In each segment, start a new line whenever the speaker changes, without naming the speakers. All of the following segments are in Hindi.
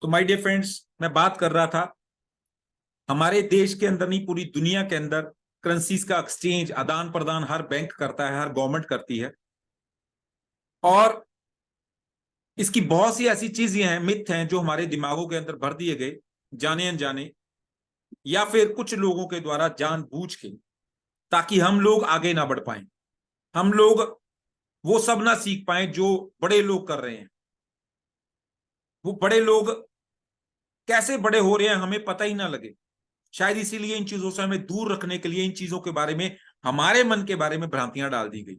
तो माय डियर फ्रेंड्स, मैं बात कर रहा था हमारे देश के अंदर नहीं, पूरी दुनिया के अंदर करेंसीज का एक्सचेंज, आदान प्रदान हर बैंक करता है, हर गवर्नमेंट करती है। और इसकी बहुत सी ऐसी चीजें हैं, मिथ हैं, जो हमारे दिमागों के अंदर भर दिए गए, जाने अनजाने, या फिर कुछ लोगों के द्वारा जानबूझ के, ताकि हम लोग आगे ना बढ़ पाए, हम लोग वो सब ना सीख पाए जो बड़े लोग कर रहे हैं। वो बड़े लोग कैसे बड़े हो रहे हैं हमें पता ही ना लगे। शायद इसीलिए इन चीजों से हमें दूर रखने के लिए इन चीजों के बारे में, हमारे मन के बारे में भ्रांतियां डाल दी गई।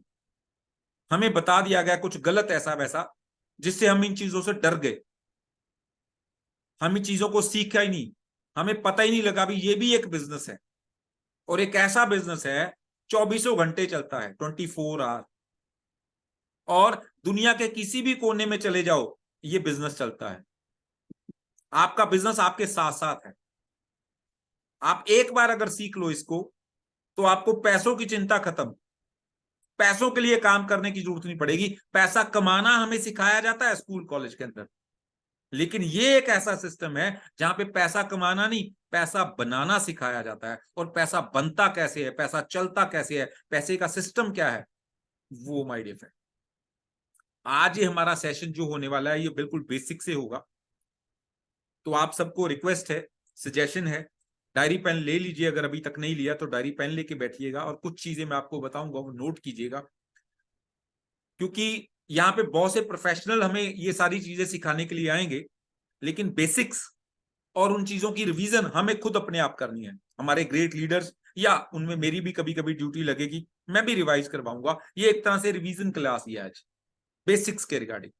हमें बता दिया गया कुछ गलत ऐसा वैसा, जिससे हम इन चीजों से डर गए। हम इन चीजों को सीखा ही नहीं, हमें पता ही नहीं लगा भी ये भी एक बिजनेस है। और एक ऐसा बिजनेस है, 24 घंटे चलता है, 24 आवर। और दुनिया के किसी भी कोने में चले जाओ, ये बिजनेस चलता है। आपका बिजनेस आपके साथ साथ है। आप एक बार अगर सीख लो इसको, तो आपको पैसों की चिंता खत्म। पैसों के लिए काम करने की जरूरत नहीं पड़ेगी। पैसा कमाना हमें सिखाया जाता है स्कूल कॉलेज के अंदर, लेकिन ये एक ऐसा सिस्टम है जहां पे पैसा कमाना नहीं, पैसा बनाना सिखाया जाता है। और पैसा बनता कैसे है, पैसा चलता कैसे है, पैसे का सिस्टम क्या है, वो माय डियर फ्रेंड, आज ये हमारा सेशन जो होने वाला है, ये बिल्कुल बेसिक से होगा। तो आप सबको रिक्वेस्ट है, सजेशन है, डायरी पेन ले लीजिए। अगर अभी तक नहीं लिया तो डायरी पेन लेके बैठिएगा, और कुछ चीजें मैं आपको बताऊंगा वो नोट कीजिएगा। क्योंकि यहाँ पे बहुत से प्रोफेशनल हमें ये सारी चीजें सिखाने के लिए आएंगे, लेकिन बेसिक्स और उन चीजों की रिवीजन हमें खुद अपने आप करनी है। हमारे ग्रेट लीडर्स, या उनमें मेरी भी कभी कभी ड्यूटी लगेगी, मैं भी रिवाइज करवाऊंगा। ये एक तरह से रिवीजन क्लास ही है आज, बेसिक्स के रिगार्डिंग।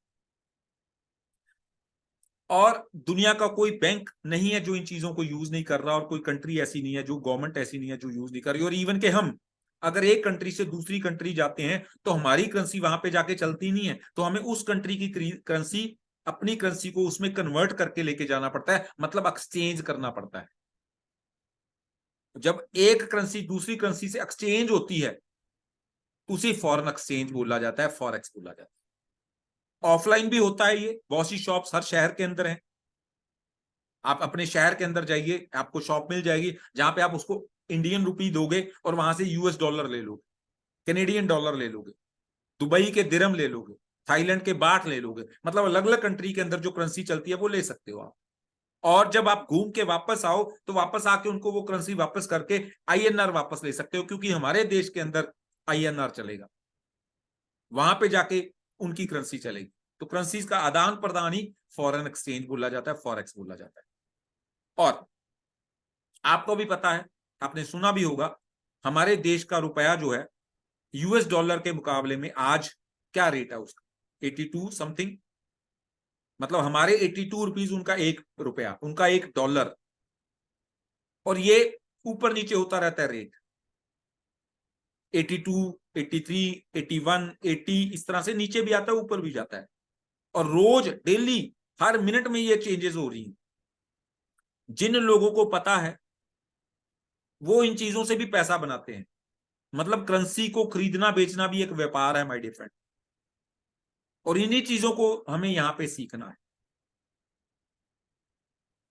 और दुनिया का कोई बैंक नहीं है जो इन चीजों को यूज नहीं कर रहा, और कोई कंट्री ऐसी नहीं है, जो गवर्नमेंट ऐसी नहीं है जो यूज नहीं कर रही। और इवन के हम अगर एक कंट्री से दूसरी कंट्री जाते हैं, तो हमारी करेंसी वहां पे जाके चलती नहीं है, तो हमें उस कंट्री की करेंसी, अपनी करेंसी को उसमें कन्वर्ट करके लेके जाना पड़ता है, मतलब एक्सचेंज करना पड़ता है। जब एक करेंसी दूसरी करेंसी से एक्सचेंज होती है, उसे फॉरेन एक्सचेंज बोला जाता है, फॉरेक्स बोला जाता है। ऑफलाइन भी होता है, ये बहुत सी शॉप्स हर शहर के अंदर है। आप अपने शहर के अंदर जाइए, आपको शॉप मिल जाएगी जहां पे आप उसको इंडियन रुपी दोगे और वहां से यूएस डॉलर ले लोगे, कैनेडियन डॉलर ले लोगे, दुबई के दिरहम ले लोगे, थाईलैंड के बाट ले लोगे। मतलब अलग अलग कंट्री के अंदर जो करेंसी चलती है वो ले सकते हो आप। और जब आप घूम के वापस आओ, तो वापस आके उनको वो करेंसी वापस करके आईएनआर वापस ले सकते हो, क्योंकि हमारे देश के अंदर आईएनआर चलेगा, वहां पे जाके उनकी करेंसी चलेगी। तो करेंसी का आदान प्रदान ही फॉरेन एक्सचेंज बोला जाता है, फॉरेक्स बोला जाता है। और आपको भी पता है, आपने सुना भी होगा, हमारे देश का रुपया जो है, यूएस डॉलर के मुकाबले में आज क्या रेट है उसका, 82 समथिंग। मतलब हमारे 82 रुपीज, उनका 1 रुपया, उनका 1 डॉलर। और ये ऊपर नीचे होता रहता है रेट, 82, 83, 81, 80, इस तरह से नीचे भी आता है, ऊपर भी जाता है। और रोज डेली हर मिनट में ये चेंजेस हो रही हैं। जिन लोगों को पता है, वो इन चीजों से भी पैसा बनाते हैं। मतलब करेंसी को खरीदना बेचना भी एक व्यापार है माय डियर फ्रेंड। और इन्हीं चीजों को हमें यहाँ पे सीखना है।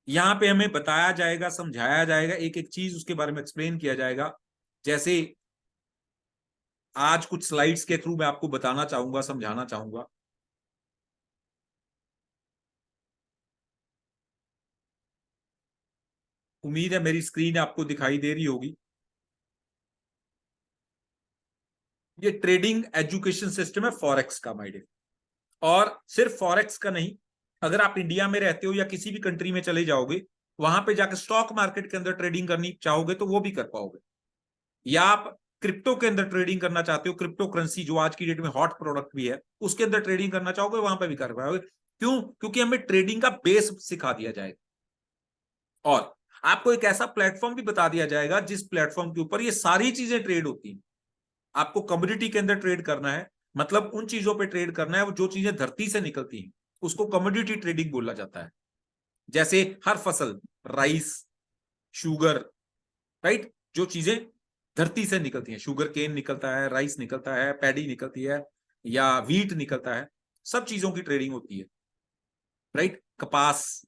यहाँ पे हमें बताया जाएगा, समझाया जाएगा, एक एक चीज उसके बारे में एक्सप्लेन किया जाएगा। जैसे आज कुछ स्लाइड्स के थ्रू मैं आपको बताना चाहूंगा, समझाना चाहूंगा। उम्मीद है मेरी स्क्रीन आपको दिखाई दे रही होगी। ये ट्रेडिंग एजुकेशन सिस्टम है फॉरेक्स का माय डियर। और सिर्फ फॉरेक्स का नहीं, अगर आप इंडिया में रहते हो या किसी भी कंट्री में चले जाओगे, वहां पे जाकर स्टॉक मार्केट के अंदर ट्रेडिंग करनी चाहोगे तो वो भी कर पाओगे। या आप क्रिप्टो के अंदर ट्रेडिंग करना चाहते हो, क्रिप्टो करेंसी जो आज की डेट में हॉट प्रोडक्ट भी है, उसके अंदर ट्रेडिंग करना चाहोगे, वहां पर भी कर पाओगे। क्यों? क्योंकि हमें ट्रेडिंग का बेस सिखा दिया जाएगा। और आपको एक ऐसा प्लेटफॉर्म भी बता दिया जाएगा जिस प्लेटफॉर्म के ऊपर ये सारी चीजें ट्रेड होती हैं। आपको कमोडिटी के अंदर ट्रेड करना है, मतलब उन चीजों पे ट्रेड करना है जो चीजें धरती से निकलती हैं, उसको कमोडिटी ट्रेडिंग बोला जाता है। जैसे हर फसल, राइस, शुगर, राइट, जो चीजें धरती से निकलती हैं, शुगर केन निकलता है, राइस निकलता है, पैडी निकलती है, या व्हीट निकलता है, सब चीजों की ट्रेडिंग होती है, राइट। कपास,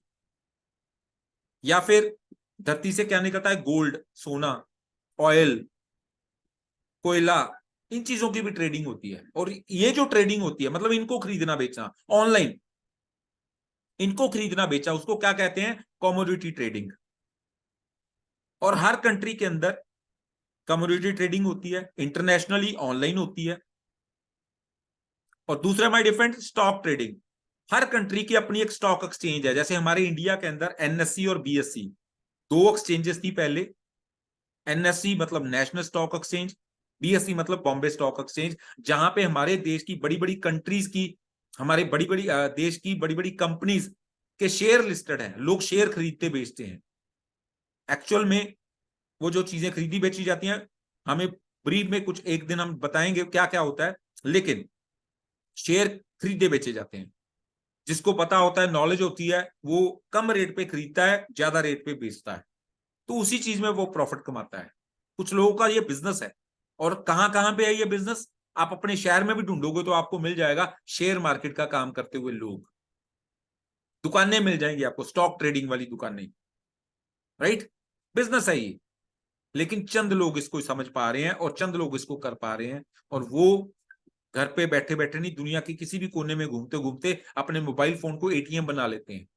या फिर धरती से क्या निकलता है, गोल्ड, सोना, ऑयल, कोयला, इन चीजों की भी ट्रेडिंग होती है। और ये जो ट्रेडिंग होती है मतलब इनको खरीदना बेचना ऑनलाइन, इनको खरीदना बेचा, उसको क्या कहते हैं, कमोडिटी ट्रेडिंग। और हर कंट्री के अंदर कमोडिटी ट्रेडिंग होती है, इंटरनेशनली ऑनलाइन होती है। और दूसरा my different, stock trading. Her country की अपनी एक स्टॉक एक्सचेंज है। जैसे हमारे इंडिया के अंदर एनएससी और बीएससी दो एक्सचेंजेस थी पहले। एनएससी मतलब नेशनल स्टॉक एक्सचेंज, बीएससी मतलब बॉम्बे स्टॉक एक्सचेंज, जहां पे हमारे देश की बड़ी बड़ी कंट्रीज की, हमारे बड़ी बड़ी देश की बड़ी बड़ी कंपनीज के शेयर लिस्टेड हैं। लोग शेयर खरीदते बेचते हैं। एक्चुअल में वो जो चीजें खरीदी बेची जाती हैं, हमें ब्रीफ में कुछ एक दिन हम बताएंगे क्या क्या होता है, लेकिन शेयर खरीदे बेचे जाते हैं। जिसको पता होता है, नॉलेज होती है, वो कम रेट पे खरीदता है, ज्यादा रेट पे बेचता है, तो उसी चीज में वो प्रॉफिट कमाता है। कुछ लोगों का ये बिजनेस है। और कहां कहां पे है ये बिजनेस, आप अपने शहर में भी ढूंढोगे तो आपको मिल जाएगा, शेयर मार्केट का काम करते हुए लोग, दुकानें मिल जाएंगी आपको, स्टॉक ट्रेडिंग वाली दुकानें, राइट। बिजनेस है ये, लेकिन चंद लोग इसको समझ पा रहे हैं और चंद लोग इसको कर पा रहे हैं। और वो घर पे बैठे बैठे नहीं, दुनिया के किसी भी कोने में घूमते घूमते अपने मोबाइल फोन को एटीएम बना लेते हैं,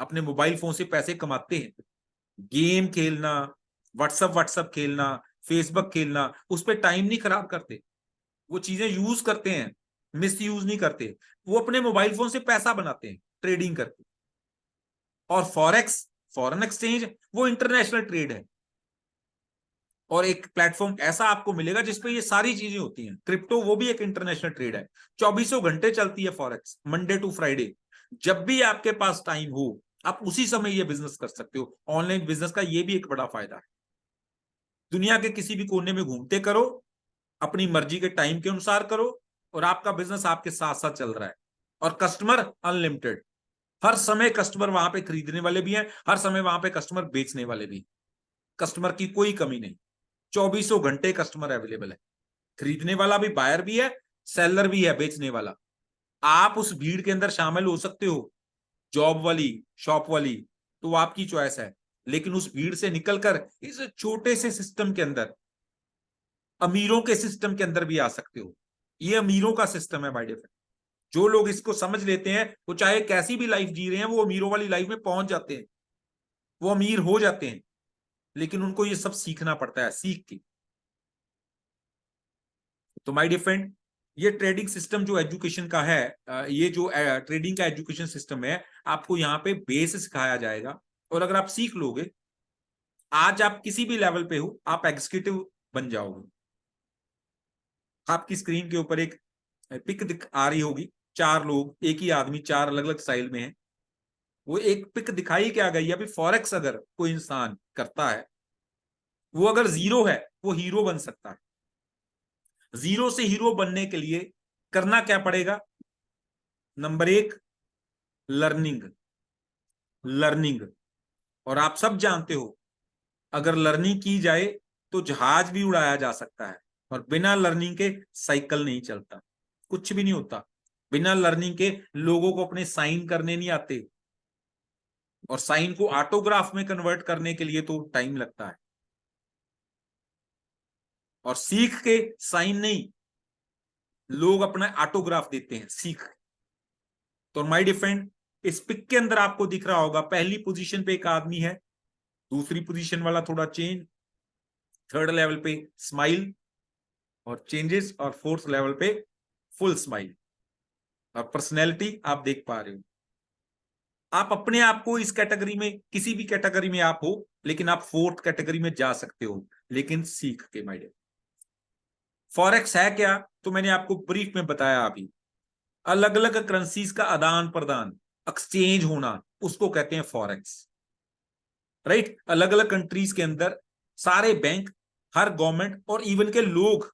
अपने मोबाइल फोन से पैसे कमाते हैं। गेम खेलना, व्हाट्सअप व्हाट्सअप खेलना, फेसबुक खेलना, उस पर टाइम नहीं खराब करते। वो चीजें यूज करते हैं, मिस यूज नहीं करते। वो अपने मोबाइल फोन से पैसा बनाते हैं ट्रेडिंग करके। और फॉरेक्स, फॉरेन एक्सचेंज, वो इंटरनेशनल ट्रेड है। और एक प्लेटफॉर्म ऐसा आपको मिलेगा जिसपे ये सारी चीजें होती हैं। क्रिप्टो वो भी एक इंटरनेशनल ट्रेड है। 24 घंटे चलती है फॉरेक्स, मंडे टू फ्राइडे। जब भी आपके पास टाइम हो, आप उसी समय ये बिजनेस कर सकते हो। ऑनलाइन बिजनेस का ये भी एक बड़ा फायदा है। दुनिया के किसी भी कोने में घूमते करो, अपनी मर्जी के टाइम के अनुसार करो, और आपका बिजनेस आपके साथ साथ चल रहा है। और कस्टमर अनलिमिटेड, हर समय कस्टमर वहां पे खरीदने वाले भी हैं, हर समय वहां पे कस्टमर बेचने वाले भी। कस्टमर की कोई कमी नहीं, 24 घंटे कस्टमर अवेलेबल है। खरीदने वाला भी, बायर भी है, सेलर भी है, बेचने वाला। आप उस भीड़ के अंदर शामिल हो सकते हो, जॉब वाली, शॉप वाली, तो वो आपकी चॉइस है। लेकिन उस भीड़ से निकलकर इस छोटे से सिस्टम के अंदर, अमीरों के सिस्टम के अंदर भी आ सकते हो। ये अमीरों का सिस्टम है बाय डिफॉल्ट। जो लोग इसको समझ लेते हैं, वो चाहे कैसी भी लाइफ जी रहे हैं, वो अमीरों वाली लाइफ में पहुंच जाते हैं, वो अमीर हो जाते हैं। लेकिन उनको ये सब सीखना पड़ता है, सीख के। तो माय डियर फ्रेंड, ये ट्रेडिंग सिस्टम जो एजुकेशन का है, ये जो ट्रेडिंग का एजुकेशन सिस्टम है, आपको यहाँ पे बेस सिखाया जाएगा। और अगर आप सीख लोगे, आज आप किसी भी लेवल पे हो, आप एग्जीक्यूटिव बन जाओगे। आपकी स्क्रीन के ऊपर एक पिक आ रही होगी, चार लोग, एक ही आदमी, चार अलग अलग स्टाइल में है। वो एक पिक दिखाई क्या गई है, अभी फॉरेक्स अगर कोई इंसान करता है, वो अगर जीरो है, वो हीरो बन सकता है। जीरो से हीरो बनने के लिए करना क्या पड़ेगा, नंबर एक, लर्निंग। लर्निंग, और आप सब जानते हो, अगर लर्निंग की जाए तो जहाज भी उड़ाया जा सकता है। और बिना लर्निंग के साइकिल नहीं चलता, कुछ भी नहीं होता। बिना लर्निंग के लोगों को अपने साइन करने नहीं आते, और साइन को ऑटोग्राफ में कन्वर्ट करने के लिए तो टाइम लगता है। और सीख के साइन नहीं, लोग अपना ऑटोग्राफ देते हैं सीख। तो माय डियर फ्रेंड, इस पिक के अंदर आपको दिख रहा होगा, पहली पोजीशन पे एक आदमी है, दूसरी पोजीशन वाला थोड़ा चेंज, थर्ड लेवल पे स्माइल और चेंजेस, और फोर्थ लेवल पे फुल स्माइल। और पर्सनैलिटी आप देख पा रहे हो। आप अपने आप को इस कैटेगरी में, किसी भी कैटेगरी में आप हो, लेकिन आप फोर्थ कैटेगरी में जा सकते हो, लेकिन सीख के। माय डियर, फॉरेक्स है क्या, तो मैंने आपको ब्रीफ में बताया अभी। अलग अलग करेंसीज का आदान प्रदान, एक्सचेंज होना, उसको कहते हैं फॉरेक्स, राइट। अलग अलग कंट्रीज के अंदर सारे बैंक, हर गवर्नमेंट और इवन के लोग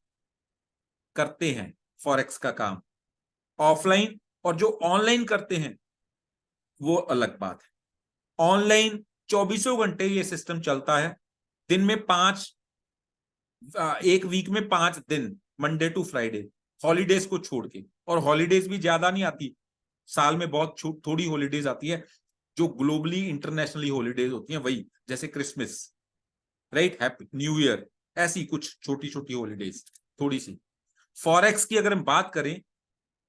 करते हैं फॉरेक्स का काम, ऑफलाइन। और जो ऑनलाइन करते हैं वो अलग बात है। ऑनलाइन 24 घंटे ये सिस्टम चलता है। दिन में एक वीक में 5 दिन, मंडे टू फ्राइडे, हॉलीडेज को छोड़ के। और हॉलीडेज भी ज्यादा नहीं आती, साल में बहुत थोड़ी हॉलीडेज आती है। जो ग्लोबली इंटरनेशनली हॉलीडेज होती हैं वही, जैसे Christmas, right, happy new year, ऐसी कुछ छोटी छोटी हॉलीडेज थोड़ी सी। फॉरेक्स की अगर हम बात करें,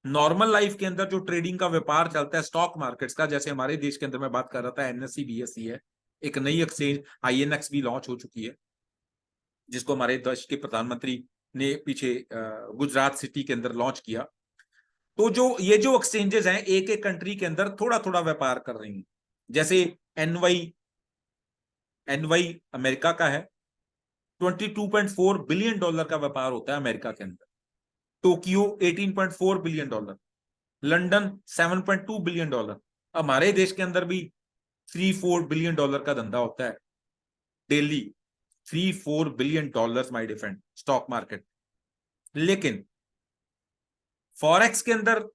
नॉर्मल लाइफ के अंदर जो ट्रेडिंग का व्यापार चलता है स्टॉक मार्केट्स का, जैसे हमारे देश के अंदर मैं बात कर रहा था एनएससी बीएसई है, एक नई एक्सचेंज आईएनएक्स भी लॉन्च हो चुकी है, जिसको हमारे देश के प्रधानमंत्री ने पीछे गुजरात सिटी के अंदर लॉन्च किया। तो जो ये जो एक्सचेंजेस हैं एक एक कंट्री के अंदर थोड़ा थोड़ा व्यापार कर रही हैं। जैसे एनवाई एनवाई अमेरिका का है, 22.4 बिलियन डॉलर का व्यापार होता है अमेरिका के अंदर। Tokyo 18.4 billion dollar, London 7.2 billion dollar. हमारे देश के अंदर भी 3-4 बिलियन डॉलर का धंधा होता है daily, 3-4 billion dollar my different stock market. लेकिन फॉरेक्स के अंदर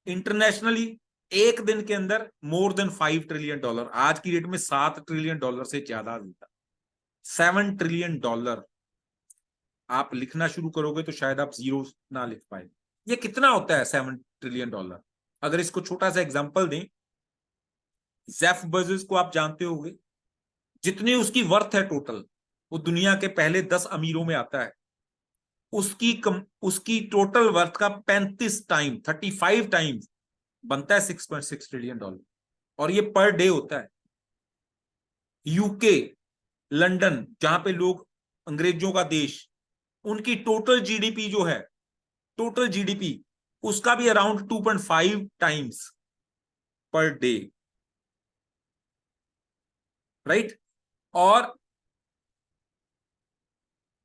इंटरनेशनली एक दिन के अंदर मोर देन 5 ट्रिलियन डॉलर, आज की डेट में 7 ट्रिलियन डॉलर से ज्यादा मिलता, 7 ट्रिलियन डॉलर। आप लिखना शुरू करोगे तो शायद आप जीरो ना लिख पाए। ये कितना होता है 7 ट्रिलियन डॉलर? अगर इसको छोटा सा एग्जांपल दें, जेफ बेजोस को आप जानते होंगे, जितनी उसकी वर्थ है टोटल, वो दुनिया के पहले 10 अमीरों में आता है। उसकी टोटल वर्थ का 35 टाइम्स बनता है 6.6 ट्रिलियन डॉलर, और ये पर डे होता है। यूके, लंदन, जहां पे लोग, अंग्रेजों का देश, उनकी टोटल जीडीपी जो है, टोटल जीडीपी उसका भी around 2.5 times per day, right. और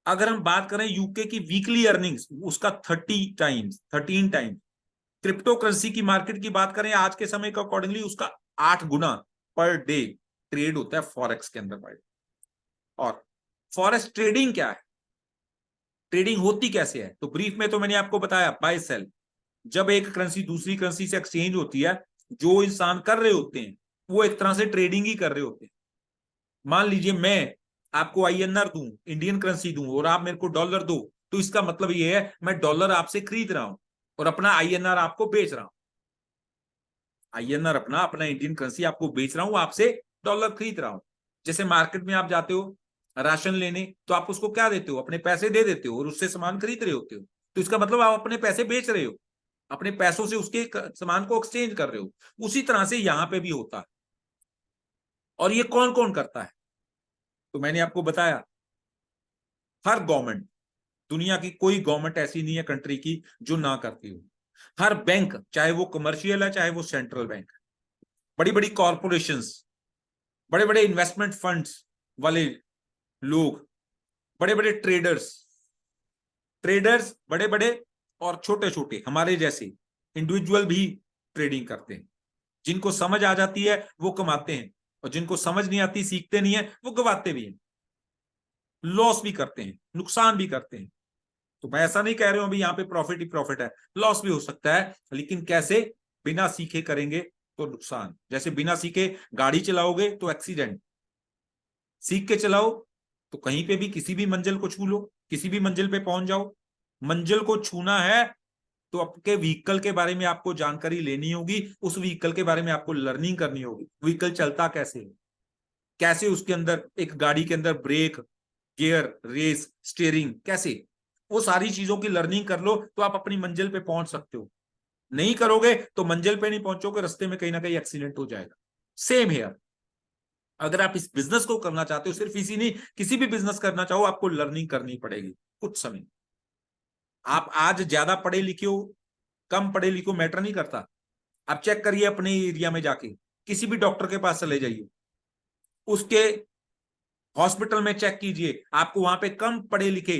अगर हम बात करें यूके की वीकली अर्निंग्स, उसका 13 टाइम्स। क्रिप्टो करेंसी की मार्केट की बात करें आज के समय के अकॉर्डिंगली, उसका 8 गुना पर डे ट्रेड होता है फॉरेक्स के अंदर भाई। और फॉरेक्स ट्रेडिंग क्या है, ट्रेडिंग होती कैसे है? तो ब्रीफ में तो मैंने आपको बताया, बाय सेल। जब एक करेंसी दूसरी करेंसी से एक्सचेंज होती है, जो इंसान कर रहे होते हैं वो एक तरह से ट्रेडिंग ही कर रहे होते हैं। मान लीजिए मैं आपको आईएनआर दूं, इंडियन करेंसी दूं, और आप मेरे को डॉलर दो, तो इसका मतलब ये है मैं डॉलर आपसे खरीद रहा हूं और अपना आईएनआर आपको बेच रहा हूं। आईएनआर अपना अपना इंडियन करेंसी आपको बेच रहा हूं, आपसे डॉलर खरीद रहा हूं। जैसे मार्केट में आप जाते हो राशन लेने, तो आप उसको क्या देते हो? अपने पैसे दे देते हो और उससे सामान खरीद रहे होते हो। तो इसका मतलब आप अपने पैसे बेच रहे हो, अपने पैसों से उसके सामान को एक्सचेंज कर रहे हो। उसी तरह से यहां पे भी होता है। और ये कौन कौन करता है? तो मैंने आपको बताया, हर गवर्नमेंट, दुनिया की कोई गवर्नमेंट ऐसी नहीं है कंट्री की जो ना करती हो। हर बैंक, चाहे वो कमर्शियल है चाहे वो सेंट्रल बैंक, बड़ी बड़ी कॉरपोरेशंस, बड़े बड़े इन्वेस्टमेंट फंड्स वाले लोग, बड़े बड़े ट्रेडर्स बड़े बड़े और छोटे छोटे हमारे जैसे इंडिविजुअल भी ट्रेडिंग करते हैं। जिनको समझ आ जाती है वो कमाते हैं, और जिनको समझ नहीं आती, सीखते नहीं है, वो गवाते भी हैं, लॉस भी करते हैं, नुकसान भी करते हैं। तो मैं ऐसा नहीं कह रहा हूं अभी यहाँ पे प्रॉफिट ही प्रॉफिट है, लॉस भी हो सकता है, लेकिन कैसे? बिना सीखे करेंगे तो नुकसान। जैसे बिना सीखे गाड़ी चलाओगे तो एक्सीडेंट, सीख के चलाओ तो कहीं पे भी किसी भी मंजिल को छू लो, किसी भी मंजिल पे पहुंच जाओ। मंजिल को छूना है तो आपके व्हीकल के बारे में आपको जानकारी लेनी होगी, उस व्हीकल के बारे में आपको लर्निंग करनी होगी। व्हीकल चलता कैसे है, कैसे उसके अंदर, एक गाड़ी के अंदर ब्रेक, गियर, रेस, स्टीयरिंग कैसे, वो सारी चीजों की लर्निंग कर लो तो आप अपनी मंजिल पे पहुंच सकते हो। नहीं करोगे तो मंजिल पे नहीं पहुंचोगे, रास्ते में कहीं ना कहीं एक्सीडेंट हो जाएगा। सेम हेयर, अगर आप इस बिजनेस को करना चाहते हो, सिर्फ इसी नहीं, किसी भी बिजनेस करना चाहो, आपको लर्निंग करनी पड़ेगी कुछ समय। आप आज ज्यादा पढ़े लिखे हो, कम पढ़े लिखे हो, मैटर नहीं करता। आप चेक करिए अपने एरिया में जाके, किसी भी डॉक्टर के पास चले जाइए, उसके हॉस्पिटल में चेक कीजिए, आपको वहां पे कम पढ़े लिखे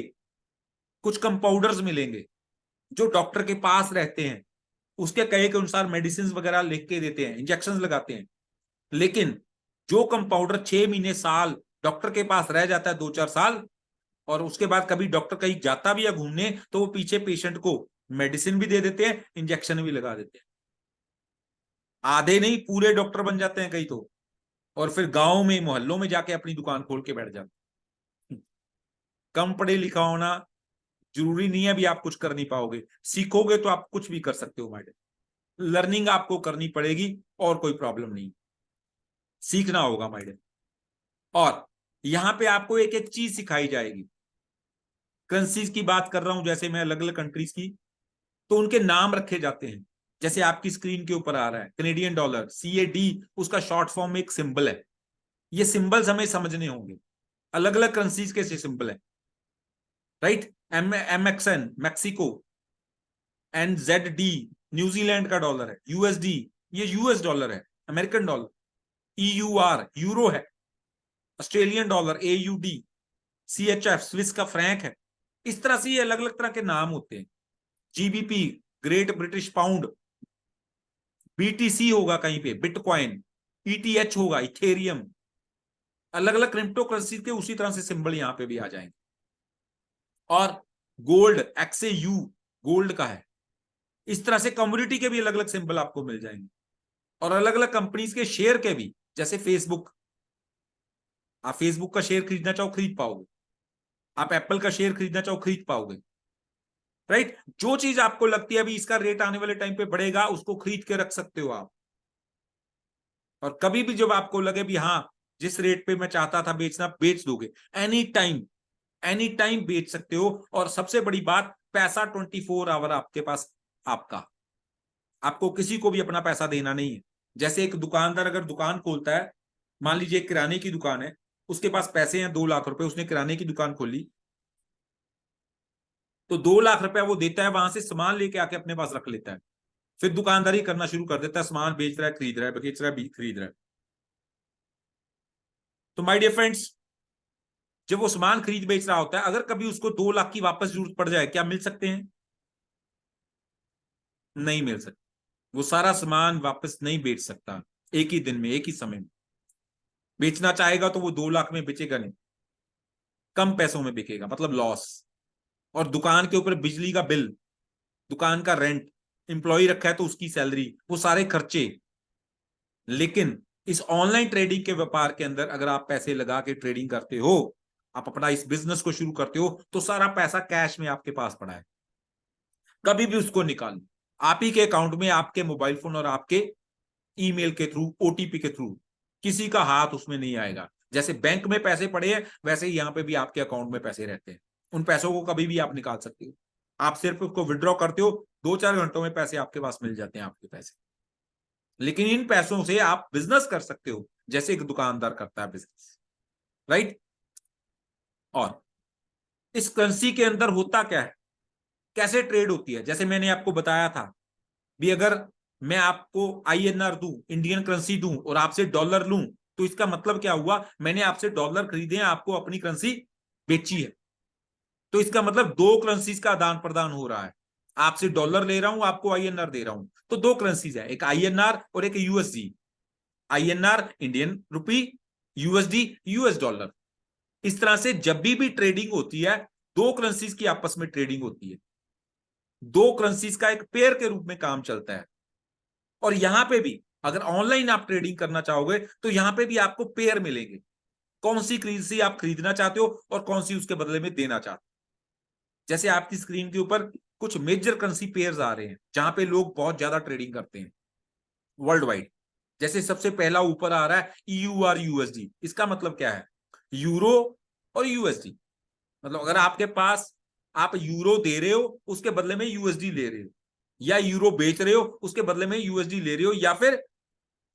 कुछ कंपाउंडर्स मिलेंगे जो डॉक्टर के पास रहते हैं, उसके कहे के अनुसार मेडिसिन वगैरह लिख के देते हैं, इंजेक्शन लगाते हैं। लेकिन जो कंपाउंडर 6 महीने, साल डॉक्टर के पास रह जाता है, 2-4 साल, और उसके बाद कभी डॉक्टर कहीं जाता भी है घूमने, तो वो पीछे पेशेंट को मेडिसिन भी दे देते हैं, इंजेक्शन भी लगा देते हैं। आधे नहीं, पूरे डॉक्टर बन जाते हैं कई तो, और फिर गांव में मोहल्लों में जाके अपनी दुकान खोल के बैठ जाते हैं। कम पढ़े लिखा होना जरूरी नहीं है भी आप कुछ कर नहीं पाओगे, सीखोगे तो आप कुछ भी कर सकते हो मैडम। लर्निंग आपको करनी पड़ेगी और कोई प्रॉब्लम नहीं। सीखना होगा माय डियर। और यहां पे आपको एक एक चीज सिखाई जाएगी। करेंसीज की बात कर रहा हूं, जैसे मैं अलग अलग कंट्रीज की, तो उनके नाम रखे जाते हैं। जैसे आपकी स्क्रीन के ऊपर आ रहा है कैनेडियन डॉलर, CAD, उसका शॉर्ट फॉर्म में एक सिंबल है। ये सिंबल्स हमें समझने होंगे, अलग अलग करेंसीज के सिंबल है, right. MXN Mexico, NZD New Zealand का डॉलर है, USD ये US डॉलर है, अमेरिकन डॉलर, EUR यूरो है, Australian dollar AUD, CHF Swiss का फ्रैंक है। इस तरह से ये अलग अलग तरह के नाम होते हैं। GBP great British pound, BTC होगा कहीं पे, बिटकॉइन, ETH होगा, इथेरियम। अलग अलग क्रिप्टो करेंसी के उसी तरह से सिंबल यहां पे भी आ जाएंगे। और गोल्ड XAU गोल्ड का है। इस तरह से कम्युनिटी के भी अलग अलग सिंबल आपको मिल जाएंगे, और अलग अलग कंपनीज के शेयर के भी। जैसे फेसबुक, आप फेसबुक का शेयर खरीदना चाहो खरीद पाओगे, आप एप्पल का शेयर खरीदना चाहो खरीद पाओगे, राइट। जो चीज आपको लगती है अभी इसका रेट आने वाले टाइम पे बढ़ेगा, उसको खरीद के रख सकते हो आप। और कभी भी जब आपको लगे भी हाँ जिस रेट पे मैं चाहता था बेचना, बेच दोगे। एनी टाइम बेच सकते हो। और सबसे बड़ी बात, पैसा 24 आवर आपके पास, आपका, आपको किसी को भी अपना पैसा देना नहीं है। जैसे एक दुकानदार अगर दुकान खोलता है, मान लीजिए किराने की दुकान है, उसके पास पैसे हैं 2 लाख रुपए, उसने किराने की दुकान खोली, तो 2 लाख रुपया वो देता है, वहां से सामान लेके आके अपने पास रख लेता है, फिर दुकानदारी करना शुरू कर देता है, सामान बेच रहा है, खरीद रहा है, बेच रहा है, खरीद रहा है। तो माय डियर फ्रेंड्स, जब वो सामान खरीद बेच रहा होता है, अगर कभी उसको 2 लाख की वापस जरूरत पड़ जाए, क्या मिल सकते हैं? नहीं मिल सकते। वो सारा सामान वापस नहीं बेच सकता एक ही दिन में, एक ही समय में। बेचना चाहेगा तो वो 2 लाख में बेचेगा नहीं, कम पैसों में बिकेगा, मतलब लॉस। और दुकान के ऊपर बिजली का बिल, दुकान का रेंट, एम्प्लॉय रखा है तो उसकी सैलरी, वो सारे खर्चे। लेकिन इस ऑनलाइन ट्रेडिंग के व्यापार के अंदर अगर आप पैसे लगा के ट्रेडिंग करते हो, आप अपना इस बिजनेस को शुरू करते हो, तो सारा पैसा कैश में आपके पास पड़ा है, कभी भी उसको निकालो। आप ही के अकाउंट में, आपके मोबाइल फोन और आपके ईमेल के थ्रू, OTP के थ्रू, किसी का हाथ उसमें नहीं आएगा। जैसे बैंक में पैसे पड़े हैं, वैसे ही यहाँ पे भी आपके अकाउंट में पैसे रहते हैं। उन पैसों को कभी भी आप निकाल सकते हो। आप सिर्फ उसको विड्रॉ करते हो, 2-4 घंटों में पैसे आपके पास मिल जाते हैं, आपके पैसे। लेकिन इन पैसों से आप बिजनेस कर सकते हो, जैसे एक दुकानदार करता है बिजनेस, राइट। और इस करेंसी के अंदर होता क्या है, कैसे ट्रेड होती है, जैसे मैंने आपको बताया था भी, अगर मैं आपको INR दूं, इंडियन करेंसी दूं, और आपसे डॉलर लूं, तो इसका मतलब क्या हुआ, मैंने आपसे डॉलर खरीदे हैं, आपको अपनी करेंसी बेची है। तो इसका मतलब दो करेंसीज का आदान प्रदान हो रहा है। आपसे डॉलर ले रहा हूं, आपको INR दे रहा हूं, तो दो करेंसीज है, एक INR और एक USD। INR Indian rupee, USD US dollar. इस तरह से जब भी ट्रेडिंग होती है, दो करेंसीज की आपस में ट्रेडिंग होती है, दो करेंसीज का एक पेयर के रूप में काम चलता है। और यहां पे भी अगर ऑनलाइन आप ट्रेडिंग करना चाहोगे, तो यहां पे भी आपको पेयर मिलेंगे, कौन सी करेंसी आप खरीदना चाहते हो और कौन सी उसके बदले में देना चाहते हो। जैसे आपकी स्क्रीन के ऊपर कुछ मेजर करेंसी पेयर्स आ रहे हैं, जहां पे लोग बहुत ज्यादा ट्रेडिंग करते हैं वर्ल्ड वाइड। जैसे सबसे पहला ऊपर आ रहा है EUR USD। इसका मतलब क्या है, यूरो और USD। मतलब अगर आपके पास, आप यूरो दे रहे हो, उसके बदले में USD ले रहे हो, या यूरो बेच रहे हो, उसके बदले में USD ले रहे हो, या फिर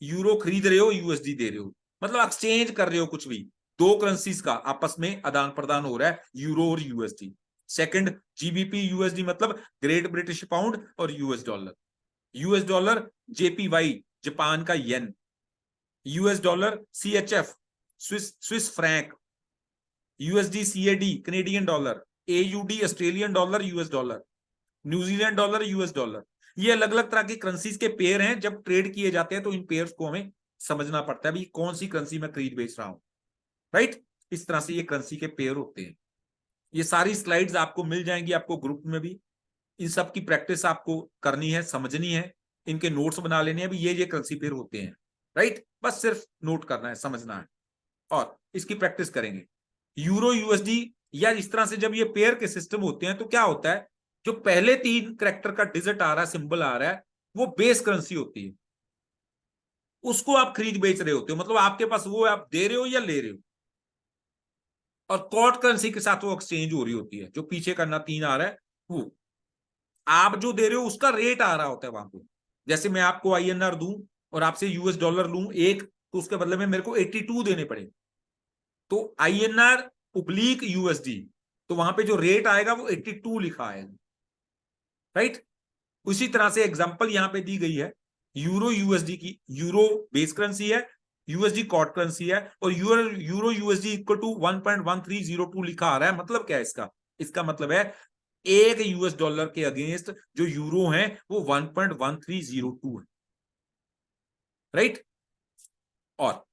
यूरो खरीद रहे हो, USD दे रहे हो, मतलब एक्सचेंज कर रहे हो कुछ भी। दो करेंसीज का आपस में आदान प्रदान हो रहा है, यूरो और USD। सेकंड, GBP USD मतलब ग्रेट ब्रिटिश पाउंड और US dollar. US dollar JPY Japan का येन, US dollar CHF Swiss Swiss franc, USD CAD Canadian dollar, AUD Australian dollar, US dollar, New Zealand dollar, US dollar. ये अलग अलग तरह की करेंसीज के पेयर हैं। जब ट्रेड किए जाते हैं तो इन पेयर्स को हमें समझना पड़ता है भी कौन सी करेंसी मैं खरीद बेच रहा हूं, राइट। इस तरह से ये करेंसी के पेयर होते हैं। ये सारी स्लाइड्स आपको मिल जाएंगी, आपको ग्रुप में भी। इन सब की प्रैक्टिस आपको करनी है, समझनी है, इनके नोट्स बना लेने हैं भी, ये करेंसी पेयर होते हैं, राइट। बस सिर्फ नोट करना है, समझना है, और इसकी प्रैक्टिस करेंगे। यूरो USD या इस तरह से जब ये पेयर के सिस्टम होते हैं, तो क्या होता है, जो पहले 3 कैरेक्टर का डिजिट आ रहा है, सिंबल आ रहा है, वो बेस करेंसी होती है। उसको आप खरीद बेच रहे होते हो, मतलब आपके पास वो आप दे रहे हो या ले रहे हो। और कॉट करेंसी के साथ वो एक्सचेंज हो रही होती है, जो पीछे करना 3 आ रहा है वो आप जो दे रहे हो उसका रेट आ रहा होता है वहां पे। जैसे मैं आपको INR दूं और आपसे US डॉलर लूं एक, तो उसके बदले में मेरे को 82 देने पड़े, तो INR / USD, तो वहां पे जो रेट आएगा वो 82 लिखा आएगा, राइट। उसी तरह से एग्जांपल यहां पे दी गई है यूरो USD की। यूरो बेस करेंसी है, USD कॉट करेंसी है, और यूरो USD इक्वल टू 1.1302 लिखा आ रहा है। मतलब क्या है इसका? इसका मतलब है एक US डॉलर के अगेंस्ट जो यूरो है वो 1.1302 है, राइट। और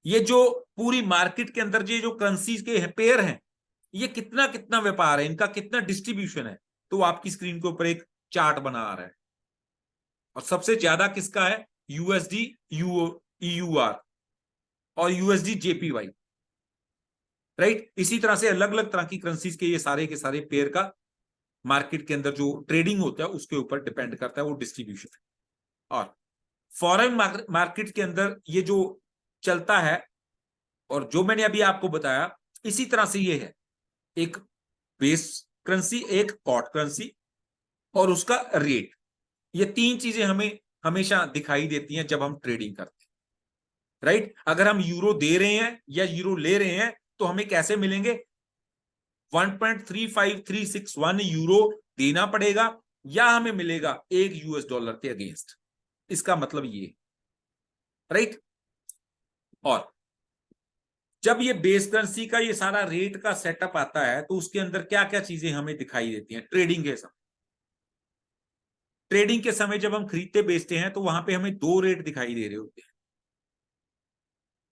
ये जो पूरी मार्केट के अंदर ये जो करेंसीज के पेयर हैं, ये कितना कितना व्यापार है, इनका कितना डिस्ट्रीब्यूशन है, तो आपकी स्क्रीन के ऊपर एक चार्ट बना आ रहा है। और सबसे ज्यादा किसका है? USD EUR और USD JPY, राइट। इसी तरह से अलग अलग तरह की करेंसीज के ये सारे के सारे पेयर का मार्केट के अंदर जो ट्रेडिंग होता है उसके ऊपर डिपेंड करता है वो डिस्ट्रीब्यूशन। और फॉरेन मार्केट के अंदर ये जो चलता है और जो मैंने अभी आपको बताया, इसी तरह से ये है एक बेस करेंसी, एक कॉट करेंसी और उसका रेट। ये 3 चीजें हमें हमेशा दिखाई देती हैं जब हम ट्रेडिंग करते हैं, राइट। अगर हम यूरो दे रहे हैं या यूरो ले रहे हैं तो हमें कैसे मिलेंगे? 1.35361 यूरो देना पड़ेगा या हमें मिलेगा एक US डॉलर के अगेंस्ट। इसका मतलब ये, राइट। और जब ये बेस करेंसी का ये सारा रेट का सेटअप आता है तो उसके अंदर क्या क्या चीजें हमें दिखाई देती हैं ट्रेडिंग के समय। ट्रेडिंग के समय जब हम खरीदते बेचते हैं तो वहां पे हमें 2 रेट दिखाई दे रहे होते हैं,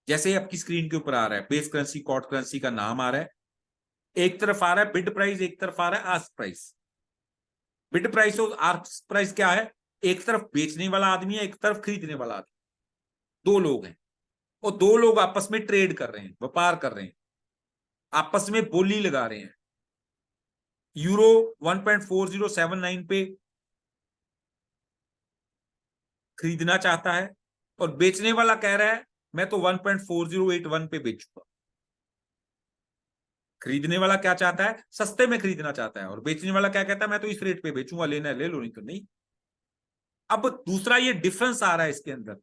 जैसे आपकी स्क्रीन के ऊपर आ रहा है बेस करेंसी कॉट करेंसी का नाम आ रहा है। एक तरफ आ रहा है बिड प्राइस, एक तरफ आ रहा है आस्क प्राइस। बिड प्राइस और आस्क प्राइस क्या है? एक तरफ बेचने वाला आदमी है, एक तरफ खरीदने वाला आदमी, 2 लोग हैं और 2 लोग आपस में ट्रेड कर रहे हैं, व्यापार कर रहे हैं, आपस में बोली लगा रहे हैं। यूरो 1.4079 पे खरीदना चाहता है और बेचने वाला कह रहा है मैं तो 1.4081 पे बेचूंगा। खरीदने वाला क्या चाहता है? सस्ते में खरीदना चाहता है, और बेचने वाला क्या कहता है? मैं तो इस रेट पे बेचूंगा, लेना है ले लो, नहीं तो नहीं। अब दूसरा ये डिफरेंस आ रहा है इसके अंदर,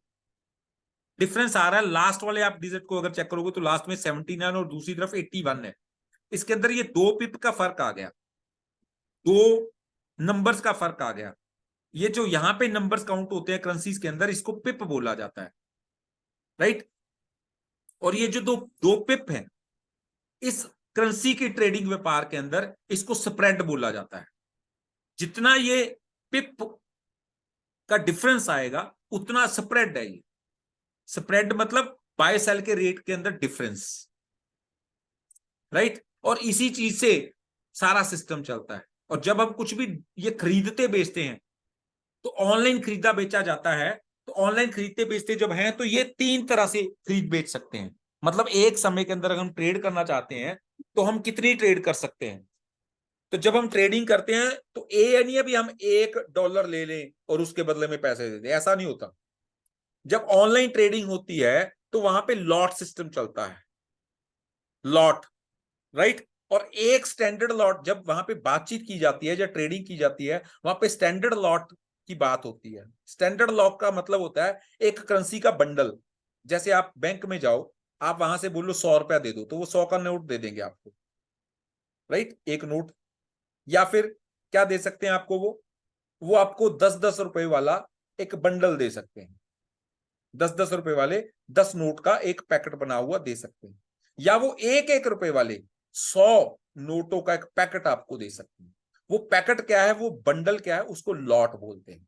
डिफरेंस आ रहा है लास्ट वाले आप डिजिट को अगर चेक करोगे तो लास्ट में 79 और दूसरी तरफ 81 है। इसके अंदर ये 2 पिप का फर्क आ गया, 2 नंबर्स का फर्क आ गया। ये जो यहां पे नंबर्स काउंट होते हैं करेंसीज के अंदर, इसको पिप बोला जाता है, राइट। और ये जो दो दो पिप है इस करेंसी की ट्रेडिंग व्यापार के अंदर, इसको स्प्रेड बोला जाता है। जितना ये पिप का डिफरेंस आएगा उतना स्प्रेड है ये। स्प्रेड मतलब बाय सेल के रेट के अंदर डिफरेंस, राइट। और इसी चीज से सारा सिस्टम चलता है। और जब हम कुछ भी ये खरीदते बेचते हैं तो ऑनलाइन खरीदा बेचा जाता है, तो ऑनलाइन खरीदते बेचते जब हैं तो ये 3 तरह से खरीद बेच सकते हैं। मतलब एक समय के अंदर अगर हम ट्रेड करना चाहते हैं तो हम कितनी ट्रेड कर सकते हैं। तो जब हम ट्रेडिंग करते हैं तो ये नहीं अभी हम $1 ले लें और उसके बदले में पैसे दे दें, ऐसा नहीं होता। जब ऑनलाइन ट्रेडिंग होती है तो वहां पे लॉट सिस्टम चलता है, लॉट, राइट। और एक स्टैंडर्ड लॉट जब वहां पे बातचीत की जाती है, जब ट्रेडिंग की जाती है, वहां पे स्टैंडर्ड लॉट की बात होती है। स्टैंडर्ड लॉट का मतलब होता है एक करेंसी का बंडल। जैसे आप बैंक में जाओ, आप वहां से बोलो 100 रुपया दे दो, तो वो 100 का नोट दे देंगे आपको, राइट, एक नोट। या फिर क्या दे सकते हैं आपको? वो आपको 10-10 रुपए वाला एक बंडल दे सकते हैं। 10-10 रुपए वाले 10 नोट का एक पैकेट बना हुआ दे सकते हैं। या वो 1-1 रुपए वाले 100 नोटों का एक पैकेट आपको दे सकते हैं। वो पैकेट क्या है, वो बंडल क्या है, उसको लॉट बोलते हैं।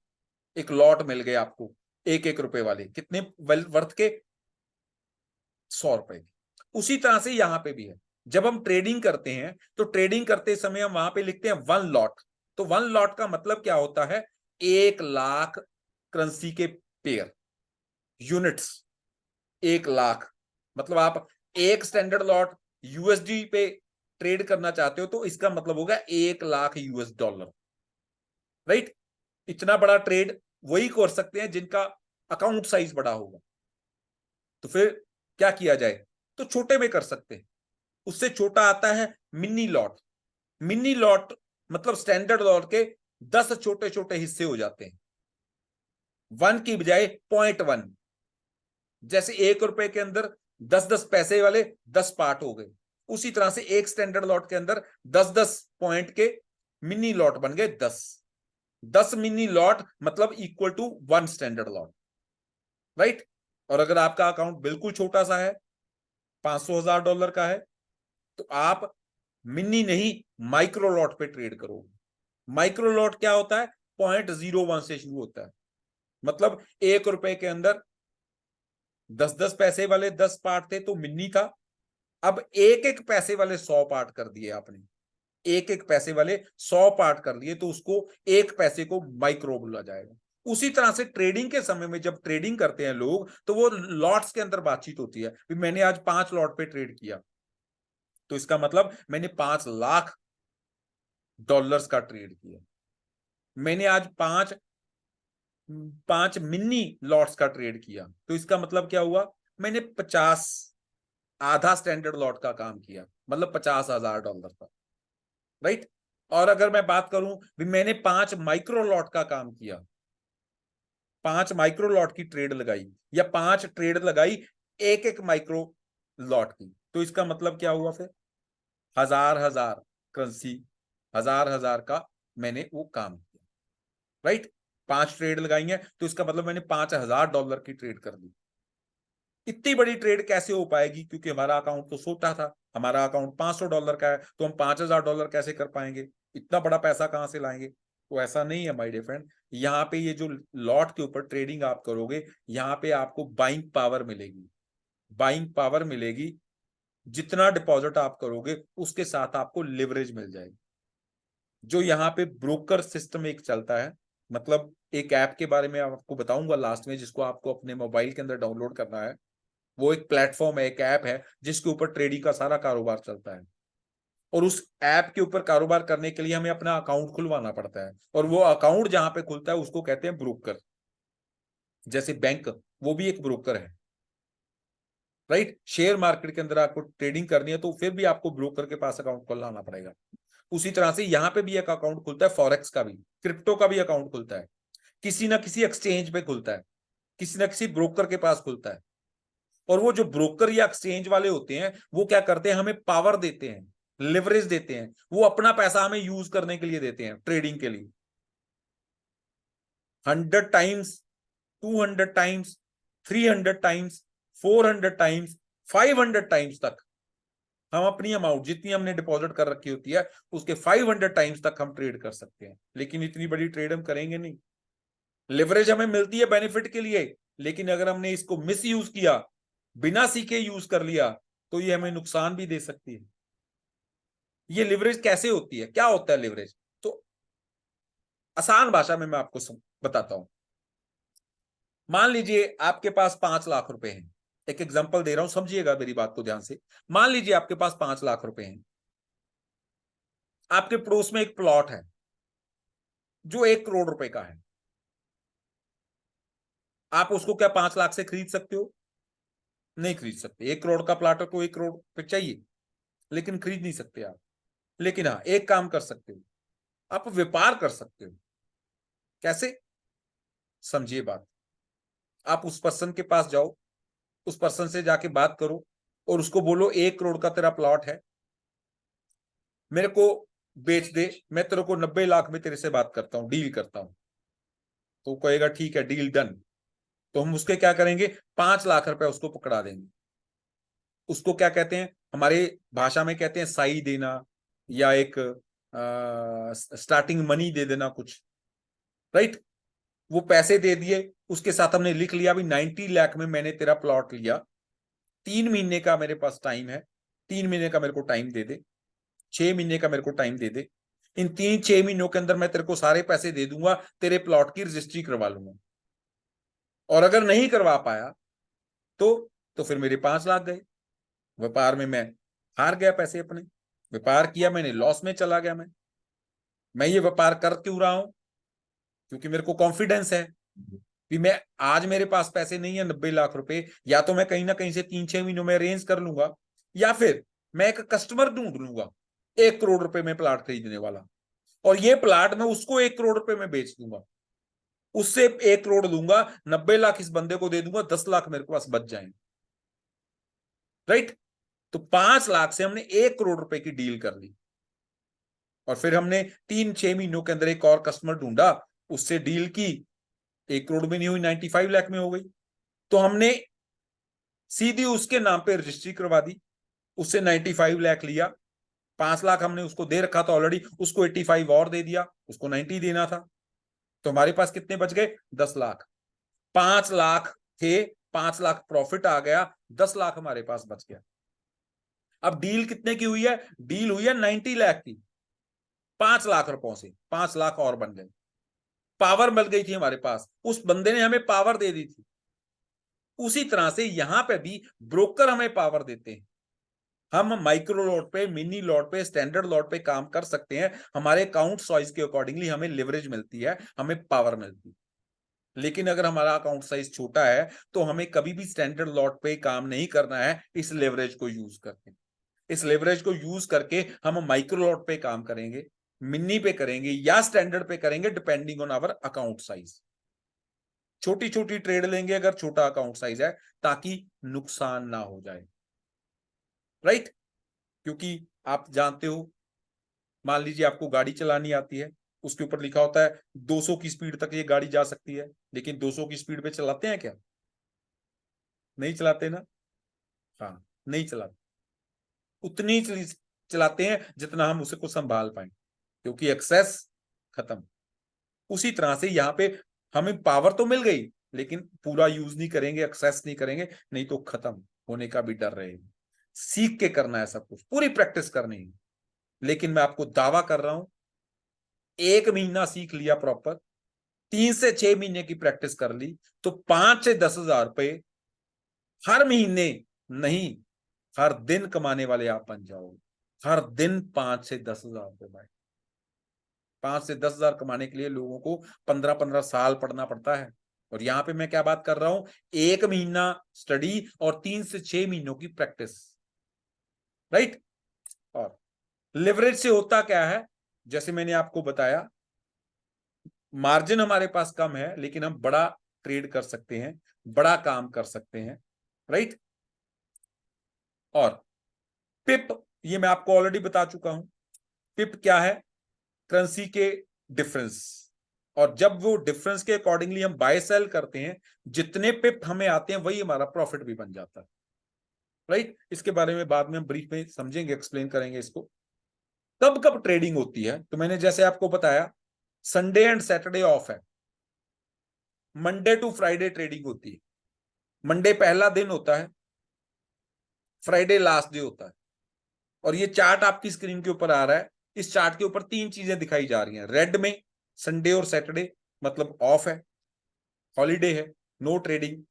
एक लॉट मिल गए आपको 1-1 रुपए वाले, कितने वर्थ के? 100 रुपए। उसी तरह से यहां पे भी है। जब हम ट्रेडिंग करते हैं तो ट्रेडिंग करते समय हम वहां पे लिखते हैं 1 लॉट। तो 1 लॉट का मतलब क्या होता है? 1 लाख करेंसी के पेयर, यूनिट्स। 1 लाख मतलब आप एक स्टैंडर्ड लॉट USD पे ट्रेड करना चाहते हो तो इसका मतलब होगा 1 लाख US डॉलर, राइट। इतना बड़ा ट्रेड वही कर सकते हैं जिनका अकाउंट साइज बड़ा होगा। तो फिर क्या किया जाए, तो छोटे में कर सकते हैं। उससे छोटा आता है मिनी लॉट। मिनी लॉट मतलब स्टैंडर्ड लॉट के 10 छोटे छोटे हिस्से हो जाते हैं, 1 की बजाय 0.1। जैसे 1 रुपए के अंदर 10-10 पैसे वाले 10 पार्ट हो गए, उसी तरह से एक स्टैंडर्ड लॉट के अंदर 10-10 पॉइंट के मिनी लॉट बन गए 10। 10 मिनी लॉट मतलब equal to 1 standard lot, right. और अगर आपका अकाउंट बिल्कुल छोटा सा है, $500,000 का है, तो आप मिनी नहीं माइक्रो लॉट पे ट्रेड करोगे। माइक्रो लॉट क्या होता है, 0.01 से शुरू होता है, मतलब 1 रुपए के अंदर 10-10 पैसे वाले 10 पार्ट थे तो मिनी था। अब 1-1 पैसे वाले 100 पार्ट कर दिए आपने, 1-1 पैसे वाले 100 पार्ट कर लिए, तो उसको 1 पैसे को माइक्रो बोला जाएगा। उसी तरह से ट्रेडिंग के समय में जब ट्रेडिंग करते हैं लोग, तो वो लॉट्स के अंदर बातचीत होती है, मैंने आज 5 लॉट पे ट्रेड किया, तो इसका मतलब मैंने $5 लाख का ट्रेड किया। मैंने आज पांच पांच मिनी लॉट्स का ट्रेड किया, तो इसका मतलब क्या हुआ, मैंने 50 आधा स्टैंडर्ड लॉट का काम किया, मतलब $50,000 का, राइट। और अगर मैं बात करूं भी मैंने 5 माइक्रो लॉट का काम किया, 5 माइक्रो लॉट की ट्रेड लगाई, या 5 ट्रेड लगाई 1-1 माइक्रो लॉट की, तो इसका मतलब क्या हुआ फिर, हजार हजार करेंसी, हजार हजार का मैंने वो काम किया, राइट। 5 ट्रेड लगाई है तो इसका मतलब मैंने $5,000 की ट्रेड कर दी। इतनी बड़ी ट्रेड कैसे हो पाएगी, क्योंकि हमारा अकाउंट तो छोटा था, हमारा अकाउंट $500 का है, तो हम $5,000 कैसे कर पाएंगे, इतना बड़ा पैसा कहां से लाएंगे। तो ऐसा नहीं है माय डियर फ्रेंड, यहाँ पे ये जो लॉट के ऊपर ट्रेडिंग आप करोगे, यहाँ पे आपको बाइंग पावर मिलेगी, बाइंग पावर मिलेगी। जितना डिपॉजिट आप करोगे उसके साथ आपको लिवरेज मिल जाएगी। जो यहाँ पे ब्रोकर सिस्टम एक चलता है, मतलब एक ऐप के बारे में आपको बताऊंगा लास्ट में, जिसको आपको अपने मोबाइल के अंदर डाउनलोड करना है। वो एक प्लेटफॉर्म है, एक ऐप है, जिसके ऊपर ट्रेडिंग का सारा कारोबार चलता है। और उस ऐप के ऊपर कारोबार करने के लिए हमें अपना अकाउंट खुलवाना पड़ता है, और वो अकाउंट जहां पे खुलता है उसको कहते हैं ब्रोकर। जैसे बैंक, वो भी एक ब्रोकर है, राइट। शेयर मार्केट के अंदर आपको ट्रेडिंग करनी है तो फिर भी आपको ब्रोकर के पास अकाउंट खुलवाना पड़ेगा। उसी तरह से यहाँ पे भी एक अकाउंट खुलता है, फॉरेक्स का भी, क्रिप्टो का भी अकाउंट खुलता है, किसी ना किसी एक्सचेंज पे खुलता है, किसी ना किसी ब्रोकर के पास खुलता है। और वो जो ब्रोकर या एक्सचेंज वाले होते हैं, वो क्या करते हैं, हमें पावर देते हैं, लिवरेज देते हैं, वो अपना पैसा हमें यूज करने के लिए देते हैं ट्रेडिंग के लिए। 100 times, 200 times, 300 times, 400 times, 500 times तक हम अपनी अमाउंट जितनी हमने डिपॉजिट कर रखी होती है उसके 500 टाइम्स तक हम ट्रेड कर सकते हैं। लेकिन इतनी बड़ी ट्रेड हम करेंगे नहीं। लिवरेज हमें मिलती है बेनिफिट के लिए, लेकिन अगर हमने इसको मिस यूज किया, बिना सीखे यूज कर लिया, तो ये हमें नुकसान भी दे सकती है। ये लिवरेज कैसे होती है, क्या होता है लिवरेज, तो आसान भाषा में मैं आपको बताता हूं। मान लीजिए आपके पास 5 लाख रुपए हैं, एक एग्जांपल दे रहा हूं, समझिएगा मेरी बात को ध्यान से। मान लीजिए आपके पास 5 लाख रुपए हैं, आपके पड़ोस में एक प्लॉट है जो 1 करोड़ रुपए का है। आप उसको क्या 5 लाख से खरीद सकते हो, नहीं खरीद सकते। 1 करोड़ का प्लॉट है तो 1 करोड़ पे चाहिए, लेकिन खरीद नहीं सकते आप। लेकिन हाँ, एक काम कर सकते हो, आप व्यापार कर सकते हो। कैसे, समझिए बात। आप उस पर्सन के पास जाओ, उस पर्सन से जाके बात करो और उसको बोलो 1 करोड़ का तेरा प्लॉट है, मेरे को बेच दे, मैं तेरे को 90 लाख में तेरे से बात करता हूं, डील करता हूं। तो कहेगा ठीक है, डील डन। तो हम उसके क्या करेंगे, 5 लाख रुपए उसको पकड़ा देंगे। उसको क्या कहते हैं, हमारे भाषा में कहते हैं साई देना, या एक स्टार्टिंग मनी दे देना कुछ, राइट। वो पैसे दे दिए, उसके साथ हमने लिख लिया भी 90 लाख में मैंने तेरा प्लॉट लिया, 3 महीने का मेरे पास टाइम है, 3 महीने का मेरे को टाइम दे दे, 6 महीने का मेरे को टाइम दे दे। इन 3-6 महीनों के अंदर मैं तेरे को सारे पैसे दे दूंगा, तेरे प्लॉट की रजिस्ट्री करवा लूंगा। और अगर नहीं करवा पाया तो फिर मेरे 5 लाख गए। व्यापार में मैं हार गया पैसे अपने, व्यापार किया मैंने, लॉस में चला गया मैं ये व्यापार कर क्यों रहा हूं, क्योंकि मेरे को कॉन्फिडेंस है, कि मैं आज मेरे पास पैसे नहीं है 90 लाख रुपए, या तो मैं कहीं ना कहीं से 3-6 महीनों में अरेंज कर लूंगा, या फिर मैं एक कस्टमर ढूंढ लूंगा 1 करोड़ रुपए में प्लाट खरीदने वाला, और ये प्लाट मैं उसको 1 करोड़ रुपए में बेच दूंगा, उससे 1 करोड़ दूंगा, 90 लाख इस बंदे को दे दूंगा, 10 लाख मेरे पास बच जाएंगे। राइट? तो 5 लाख से हमने 1 करोड़ रुपए की डील कर ली, और फिर हमने 3-6 महीनों के अंदर एक और कस्टमर ढूंढा, उससे डील की, 1 करोड़ में नहीं हुई, 95 लाख में हो गई। तो हमने सीधी उसके नाम पे रजिस्ट्री करवा दी, उससे 95 लाख लिया, 5 लाख हमने उसको दे रखा था ऑलरेडी, उसको 85 और दे दिया, उसको 90 देना था, तो हमारे पास कितने बच गए? 10 लाख। 5 लाख थे, 5 लाख प्रॉफिट आ गया, 10 लाख हमारे पास बच गया। अब डील कितने की हुई है? डील हुई है 90 लाख की, 5 लाख रुपयों से 5 लाख और बन गए, पावर मिल गई थी हमारे पास, उस बंदे ने हमें पावर दे दी थी। उसी तरह से यहां पे भी ब्रोकर हमें पावर देते हैं, हम माइक्रो लॉट पे, मिनी लॉट पे, स्टैंडर्ड लॉट पे काम कर सकते हैं, हमारे अकाउंट साइज के अकॉर्डिंगली हमें लिवरेज मिलती है, हमें पावर मिलती है। लेकिन अगर हमारा अकाउंट साइज छोटा है तो हमें कभी भी स्टैंडर्ड लॉट पे काम नहीं करना है, इस लेवरेज को यूज करके। इस लेवरेज को यूज करके हम माइक्रो लॉट पे काम करेंगे, मिनी पे करेंगे, या स्टैंडर्ड पे करेंगे, depending on our account size. छोटी छोटी ट्रेड लेंगे अगर छोटा अकाउंट साइज है, ताकि नुकसान ना हो जाए। राइट? क्योंकि आप जानते हो, मान लीजिए आपको गाड़ी चलानी आती है, उसके ऊपर लिखा होता है 200 की स्पीड तक ये गाड़ी जा सकती है, लेकिन 200 की स्पीड पे चलाते हैं क्या? नहीं चलाते ना। हाँ, नहीं चलाते, उतनी चलाते हैं जितना हम उसे को संभाल पाए, क्योंकि एक्सेस खत्म। उसी तरह से यहाँ पे हमें पावर तो मिल गई, लेकिन पूरा यूज नहीं करेंगे, एक्सेस नहीं करेंगे, नहीं तो खत्म होने का भी डर रहेगा। सीख के करना है सब कुछ, पूरी प्रैक्टिस करनी है। लेकिन मैं आपको दावा कर रहा हूं, 1 महीना सीख लिया प्रॉपर, 3 से 6 महीने की प्रैक्टिस कर ली, तो 5 से 10 हजार रुपए हर महीने नहीं, हर दिन कमाने वाले आप बन जाओगे। हर दिन 5 से 10 हजार रुपए भाई। 5 से 10 हजार कमाने के लिए लोगों को 15-15 साल पढ़ना पड़ता है, और यहां पे मैं क्या बात कर रहा हूं? 1 महीना स्टडी और 3 से 6 महीनों की प्रैक्टिस। राइट? और लिवरेज से होता क्या है, जैसे मैंने आपको बताया, मार्जिन हमारे पास कम है, लेकिन हम बड़ा ट्रेड कर सकते हैं, बड़ा काम कर सकते हैं। राइट? और पिप, ये मैं आपको ऑलरेडी बता चुका हूं। पिप क्या है? करेंसी के डिफरेंस, और जब वो डिफरेंस के अकॉर्डिंगली हम बाय सेल करते हैं, जितने पिप हमें आते हैं वही हमारा प्रॉफिट भी बन जाता है। राइट? इसके बारे में बाद में हम ब्रीफ में समझेंगे, एक्सप्लेन करेंगे इसको। कब कब ट्रेडिंग होती है, तो मैंने जैसे आपको बताया, संडे एंड सैटरडे ऑफ है, मंडे टू फ्राइडे ट्रेडिंग होती है। मंडे पहला दिन होता है, फ्राइडे लास्ट डे होता है। और ये चार्ट आपकी स्क्रीन के ऊपर आ रहा है, इस चार्ट के ऊपर 3 चीजें दिखाई जा रही हैं। रेड में संडे और सैटरडे, मतलब ऑफ है, हॉलीडे है, no trading.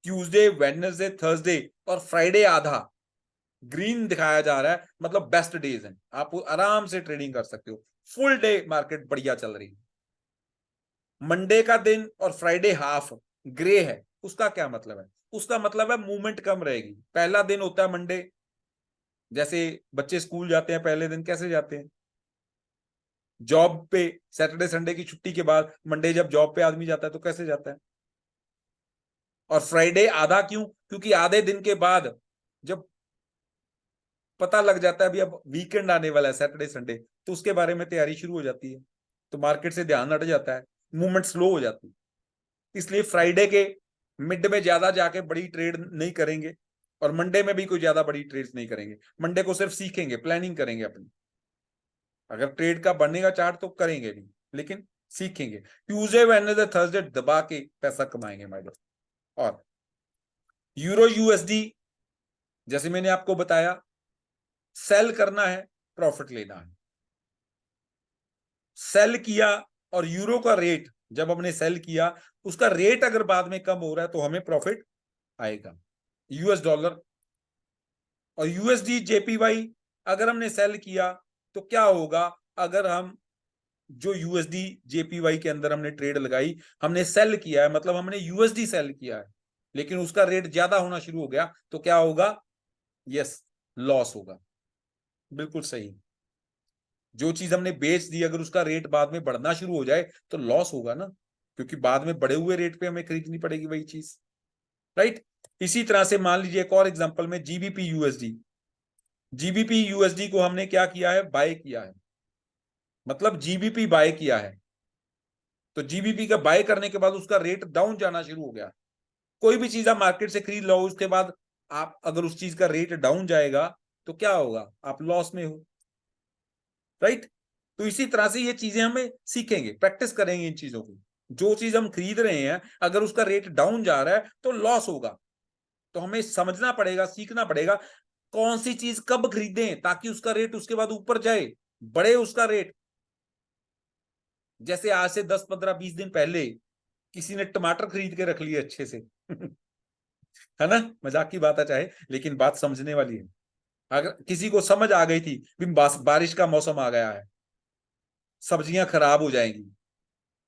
Tuesday, Wednesday, Thursday और फ्राइडे आधा ग्रीन दिखाया जा रहा है, मतलब बेस्ट डेज हैं, आप आराम से ट्रेडिंग कर सकते हो, फुल डे मार्केट बढ़िया चल रही है। मंडे का दिन और फ्राइडे हाफ ग्रे है, उसका क्या मतलब है? उसका मतलब है मूवमेंट कम रहेगी। पहला दिन होता है मंडे, जैसे बच्चे स्कूल जाते हैं पहले दिन कैसे जाते हैं? जॉब पे, सैटरडे संडे की छुट्टी के बाद मंडे जब जॉब पे आदमी जाता है तो कैसे जाता है? और फ्राइडे आधा क्यों? क्योंकि आधे दिन के बाद जब पता लग जाता है अभी अब वीकेंड आने वाला है, सैटरडे संडे, तो उसके बारे में तैयारी शुरू हो जाती है, तो मार्केट से ध्यान हट जाता है, मूवमेंट स्लो हो जाती है। इसलिए फ्राइडे के मिड में ज्यादा जाके बड़ी ट्रेड नहीं करेंगे, और मंडे में भी कोई ज्यादा बड़ी ट्रेड नहीं करेंगे। मंडे को सिर्फ सीखेंगे, प्लानिंग करेंगे अपनी, अगर ट्रेड का बनेगा चार्ट तो करेंगे नहीं, लेकिन सीखेंगे। ट्यूसडे वेडनेसडे थर्सडे दबा के पैसा कमाएंगे हमारे लोग। और यूरो यूएसडी, जैसे मैंने आपको बताया, सेल करना है, प्रॉफिट लेना है। सेल किया, और यूरो का रेट जब हमने सेल किया, उसका रेट अगर बाद में कम हो रहा है तो हमें प्रॉफिट आएगा। यूएस डॉलर और यूएसडी जेपीवाई, अगर हमने सेल किया तो क्या होगा? अगर हम जो यूएसडी जेपीवाई के अंदर हमने ट्रेड लगाई, हमने सेल किया है, मतलब हमने यूएसडी सेल किया है, लेकिन उसका रेट ज्यादा होना शुरू हो गया, तो क्या होगा? यस, लॉस होगा। बिल्कुल सही। जो चीज हमने बेच दी, अगर उसका रेट बाद में बढ़ना शुरू हो जाए तो लॉस होगा ना, क्योंकि बाद में बढ़े हुए रेट पे हमें खरीदनी पड़ेगी वही चीज, राइट। इसी तरह से मान लीजिए एक और एग्जांपल में जीबीपी यूएसडी। जीबीपी यूएसडी को हमने क्या किया है? बाय किया है, मतलब जीबीपी बाय किया है। तो जीबीपी का बाय करने के बाद उसका रेट डाउन जाना शुरू हो गया। कोई भी चीज आप मार्केट से खरीद लो, उसके बाद आप अगर उस चीज का रेट डाउन जाएगा तो क्या होगा? आप लॉस में हो, राइट। तो इसी तरह से ये चीजें हमें सीखेंगे, प्रैक्टिस करेंगे इन चीजों की। जो चीज हम खरीद रहे हैं, अगर उसका रेट डाउन जा रहा है तो लॉस होगा। तो हमें समझना पड़ेगा, सीखना पड़ेगा कौन सी चीज कब खरीदें ताकि उसका रेट उसके बाद ऊपर जाए, बढ़े उसका रेट। जैसे आज से 10 15 20 दिन पहले किसी ने टमाटर खरीद के रख लिए अच्छे से है ना, मजाक की बात है चाहे, लेकिन बात समझने वाली है। अगर किसी को समझ आ गई थी कि बारिश का मौसम आ गया है, सब्जियां खराब हो जाएंगी,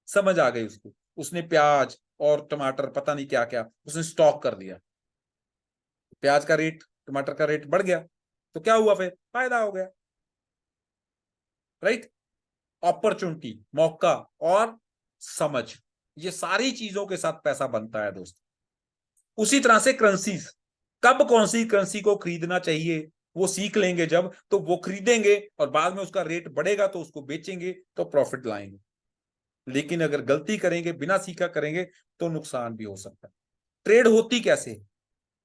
समझ आ गई उसको, उसने प्याज और टमाटर पता नहीं क्या क्या उसने स्टॉक कर दिया। प्याज का रेट, टमाटर का रेट बढ़ गया, तो क्या हुआ? फिर फायदा हो गया, राइट। अपॉर्चुनिटी, मौका और समझ, ये सारी चीजों के साथ पैसा बनता है दोस्त। उसी तरह से करेंसीज, कब कौन सी करेंसी को खरीदना चाहिए वो सीख लेंगे जब, तो वो खरीदेंगे और बाद में उसका रेट बढ़ेगा तो उसको बेचेंगे तो प्रॉफिट लाएंगे। लेकिन अगर गलती करेंगे, बिना सीखा करेंगे, तो नुकसान भी हो सकता है। ट्रेड होती कैसे?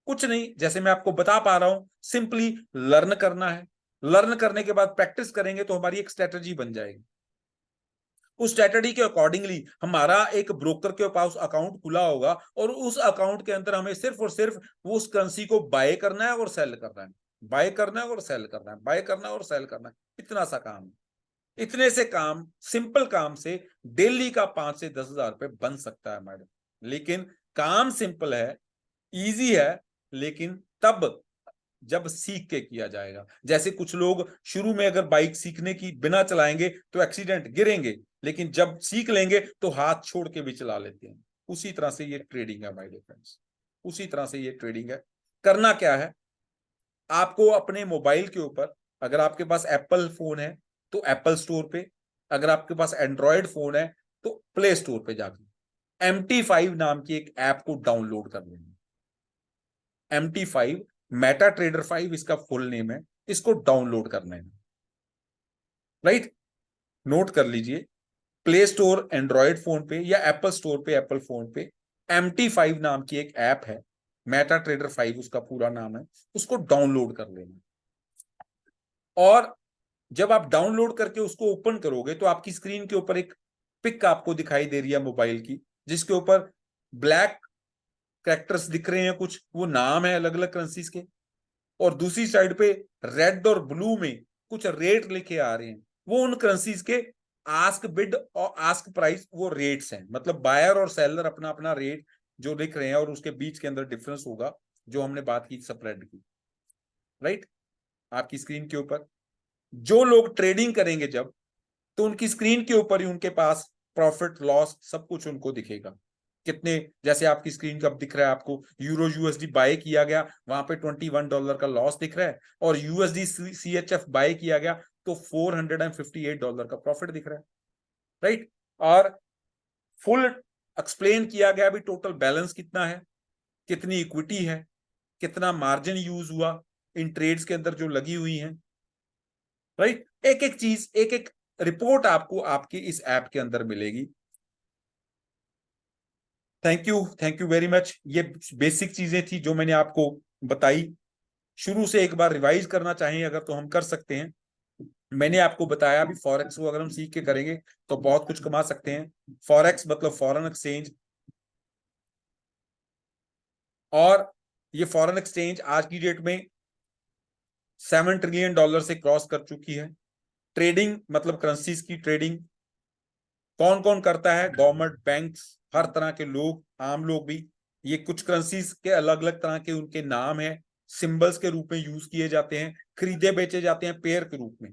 कुछ नहीं, जैसे मैं आपको बता पा रहा हूं, सिंपली लर्न करना है। लर्न करने के बाद प्रैक्टिस करेंगे तो हमारी एक स्ट्रेटजी बन जाएगी। उस स्ट्रेटजी के अकॉर्डिंगली हमारा एक ब्रोकर के पास अकाउंट खुला होगा और उस अकाउंट के अंदर हमें सिर्फ और सिर्फ उस करेंसी को बाय करना है और सेल करना है, बाय करना है और सेल करना है, बाय करना है और सेल करना है। इतना सा काम है। इतने से काम, सिंपल काम से डेली का 5 से 10 हजार रुपए बन सकता है मैडम। लेकिन काम सिंपल है, इजी है, लेकिन तब जब सीख के किया जाएगा। जैसे कुछ लोग शुरू में अगर बाइक सीखने की बिना चलाएंगे तो एक्सीडेंट, गिरेंगे, लेकिन जब सीख लेंगे तो हाथ छोड़ के भी चला लेते हैं। उसी तरह से ये ट्रेडिंग है माय डियर फ्रेंड्स, उसी तरह से ये ट्रेडिंग है। करना क्या है? आपको अपने मोबाइल के ऊपर, अगर आपके पास एप्पल फोन है तो एप्पल स्टोर पे, अगर आपके पास एंड्रॉयड फोन है तो प्ले स्टोर पे जाकर MT5 नाम की एक ऐप को डाउनलोड कर लेना। MT5, मेटा ट्रेडर 5 इसका फुल नेम है। इसको डाउनलोड करना है, राइट। नोट कर लीजिए, प्ले स्टोर एंड्रॉयड फोन पे या एप्पल स्टोर पे, एप्पल फोन पे MT5 नाम की एक ऐप है, मेटा ट्रेडर 5 उसका पूरा नाम है। उसको डाउनलोड कर लेना। और जब आप डाउनलोड करके उसको ओपन करोगे तो आपकी स्क्रीन के ऊपर एक पिक आपको दिखाई दे रही है मोबाइल की, जिसके ऊपर ब्लैक कैरेक्टर्स दिख रहे हैं, कुछ वो नाम है अलग अलग करेंसीज के, और दूसरी साइड पे रेड और ब्लू में कुछ रेट लिखे आ रहे हैं। वो उन करेंसीज के आस्क बिड और आस्क प्राइस, वो रेट्स हैं, मतलब बायर और सेलर अपना अपना रेट जो लिख रहे हैं और उसके बीच के अंदर डिफरेंस होगा, जो हमने बात की स्प्रेड की, राइट। आपकी स्क्रीन के ऊपर जो लोग ट्रेडिंग करेंगे जब, तो उनकी स्क्रीन के ऊपर ही उनके पास प्रॉफिट लॉस सब कुछ उनको दिखेगा। कितने, जैसे आपकी स्क्रीन का दिख रहा है आपको यूरो यूएसडी बाय किया गया, वहां पे $21 का लॉस दिख रहा है, और यूएसडी CHF बाय किया गया तो $458 का प्रॉफिट दिख रहा है, राइट। और फुल एक्सप्लेन किया गया भी टोटल बैलेंस कितना है, कितनी इक्विटी है, कितना मार्जिन यूज हुआ इन ट्रेड्स के अंदर जो लगी हुई हैं, राइट। एक एक चीज, एक एक रिपोर्ट आपको आपकी इस ऐप के अंदर मिलेगी। Thank you very much. ये बेसिक चीजें थी जो मैंने आपको बताई। शुरू से एक बार रिवाइज करना चाहें अगर तो हम कर सकते हैं। मैंने आपको बताया भी फॉरेक्स को अगर हम सीख के करेंगे तो बहुत कुछ कमा सकते हैं। फॉरेक्स मतलब फॉरेन एक्सचेंज, और ये फॉरेन एक्सचेंज आज की डेट में $7 ट्रिलियन से क्रॉस कर चुकी है। ट्रेडिंग मतलब करेंसीज की ट्रेडिंग कौन कौन करता है? गवर्नमेंट, बैंक्स, हर तरह के लोग, आम लोग भी। ये कुछ करेंसीज के अलग अलग तरह के उनके नाम है, सिंबल्स के रूप में यूज किए जाते हैं, खरीदे बेचे जाते हैं पेयर के रूप में,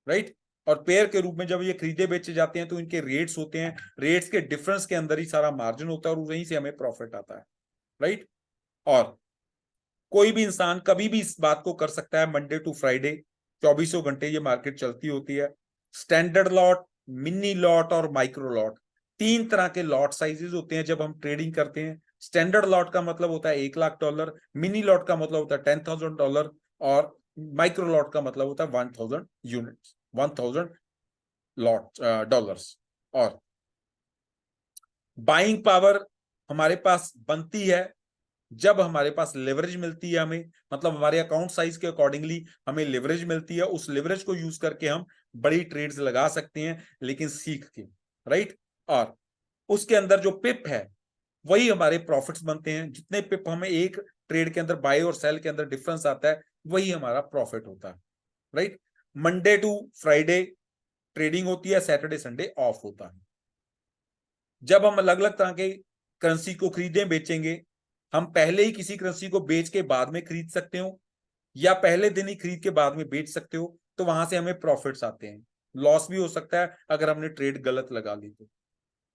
राइट। और पेयर के रूप में जब ये खरीदे बेचे जाते हैं तो इनके रेट्स होते हैं, रेट्स के डिफरेंस के अंदर ही सारा मार्जिन होता है और वहीं से हमें प्रॉफिट आता है, राइट। और कोई भी इंसान कभी भी इस बात को कर सकता है, मंडे टू फ्राइडे 2400 घंटे ये मार्केट चलती होती है। स्टैंडर्ड लॉट, मिनी लॉट और माइक्रो लॉट, 3 तरह के लॉट साइजेस होते हैं जब हम ट्रेडिंग करते हैं। स्टैंडर्ड लॉट का मतलब होता है $1,00,000, मिनी लॉट का मतलब होता है $10,000 और माइक्रो लॉट का मतलब होता है 1000 यूनिट्स, 1000 लॉट डॉलर्स। और बाइंग पावर हमारे पास बनती है जब हमारे पास लेवरेज मिलती है हमें, मतलब हमारे अकाउंट साइज के अकॉर्डिंगली हमें लेवरेज मिलती है। उस लेवरेज को यूज करके हम बड़ी ट्रेड्स लगा सकते हैं, लेकिन सीख के, राइट। और उसके अंदर जो पिप है वही हमारे प्रॉफिट्स बनते हैं। जितने पिप हमें एक ट्रेड के अंदर बाय और सेल के अंदर डिफरेंस आता है वही हमारा प्रॉफिट होता है, right. Monday to Friday trading होती है, सैटरडे संडे ऑफ होता है। जब हम अलग अलग तरह के करेंसी को खरीदें बेचेंगे, हम पहले ही किसी करेंसी को बेच के बाद में खरीद सकते हो या पहले दिन ही खरीद के बाद में बेच सकते हो, तो वहां से हमें प्रॉफिट्स आते हैं। लॉस भी हो सकता है अगर हमने ट्रेड गलत लगा ली तो,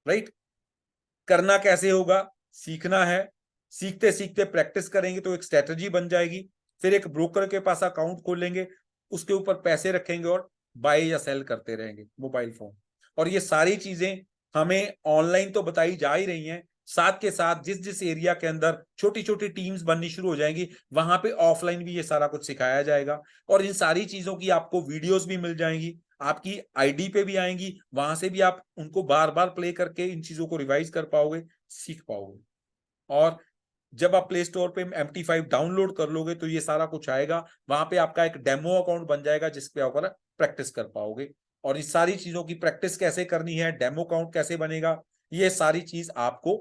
राइट। करना कैसे होगा, सीखना है। सीखते सीखते प्रैक्टिस करेंगे तो एक स्ट्रेटजी बन जाएगी। फिर एक ब्रोकर के पास अकाउंट खोलेंगे, उसके ऊपर पैसे रखेंगे और बाय या सेल करते रहेंगे मोबाइल फोन। और ये सारी चीजें हमें ऑनलाइन तो बताई जा ही रही हैं, साथ के साथ जिस जिस एरिया के अंदर छोटी छोटी टीम्स बननी शुरू हो जाएंगी वहां पे ऑफलाइन भी ये सारा कुछ सिखाया जाएगा। और इन सारी चीजों की आपको वीडियोस भी मिल जाएंगी, आपकी आईडी पे भी आएंगी, वहां से भी आप उनको बार बार प्ले करके इन चीजों को रिवाइज कर पाओगे, सीख पाओगे। और जब आप प्ले स्टोर पे MT5 डाउनलोड कर लोगे तो ये सारा कुछ आएगा, वहां पे आपका एक डेमो अकाउंट बन जाएगा जिसपे आप प्रैक्टिस कर पाओगे। और इस सारी चीजों की प्रैक्टिस कैसे करनी है, डेमो अकाउंट कैसे बनेगा, ये सारी चीज आपको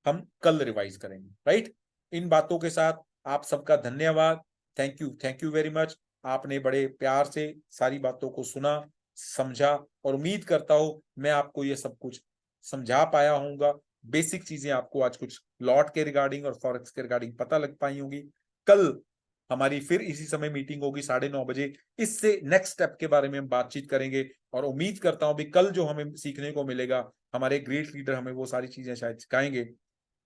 हम कल रिवाइज करेंगे, राइट। इन बातों के साथ आप सबका धन्यवाद। Thank you very much. आपने बड़े प्यार से सारी बातों को सुना, समझा, और उम्मीद करता हूं मैं आपको ये सब कुछ समझा पाया हूंगा। बेसिक चीजें आपको आज कुछ लॉट के रिगार्डिंग और फॉरेक्स के रिगार्डिंग पता लग पाई होंगी। कल हमारी फिर इसी समय मीटिंग होगी 9:30 बजे। इससे नेक्स्ट स्टेप के बारे में हम बातचीत करेंगे और उम्मीद करता हूं भी कल जो हमें सीखने को मिलेगा, हमारे ग्रेट लीडर हमें वो सारी चीजें शायद सिखाएंगे,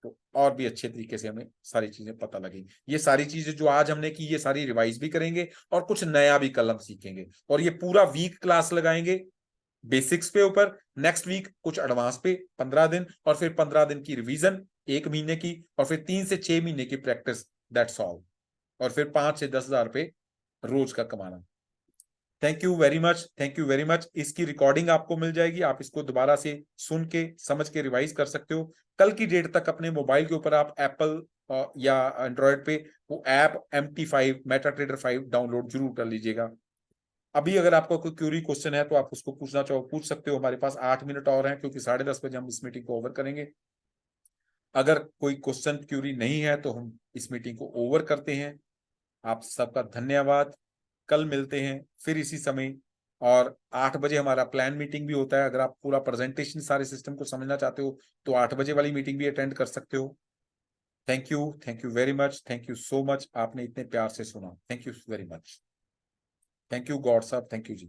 तो और भी अच्छे तरीके से हमें सारी चीजें पता लगेंगी। ये सारी चीजें जो आज हमने की ये सारी रिवाइज भी करेंगे और कुछ नया भी कल हम सीखेंगे। और ये पूरा वीक क्लास लगाएंगे बेसिक्स पे ऊपर, नेक्स्ट वीक कुछ एडवांस पे 15 दिन, और फिर 15 दिन की रिवीजन 1 महीने की, और फिर 3 से 6 महीने की प्रैक्टिस, दैट्स ऑल। और फिर 5 से 10 हजार पे रोज का कमाना। Thank you very much, thank you very much. इसकी रिकॉर्डिंग आपको मिल जाएगी, आप इसको दोबारा से सुन के समझ के रिवाइज कर सकते हो। कल की डेट तक अपने मोबाइल के ऊपर आप एप्पल या एंड्रॉयड पे वो ऐप MT5 MetaTrader 5 डाउनलोड जरूर कर लीजिएगा। अभी अगर आपका कोई क्यूरी क्वेश्चन है तो आप उसको पूछना चाहो पूछ सकते हो। हमारे पास 8 मिनट और हैं क्योंकि 10:30 बजे हम इस मीटिंग को ओवर करेंगे। अगर कोई क्वेश्चन क्यूरी नहीं है तो हम इस मीटिंग को ओवर करते हैं। आप सबका धन्यवाद। कल मिलते हैं फिर इसी समय, और 8 बजे हमारा प्लान मीटिंग भी होता है। अगर आप पूरा प्रेजेंटेशन सारे सिस्टम को समझना चाहते हो तो 8 बजे वाली मीटिंग भी अटेंड कर सकते हो। Thank you very much, thank you so much. आपने इतने प्यार से सुना, thank you very much. Thank you God साहब, थैंक यू जी।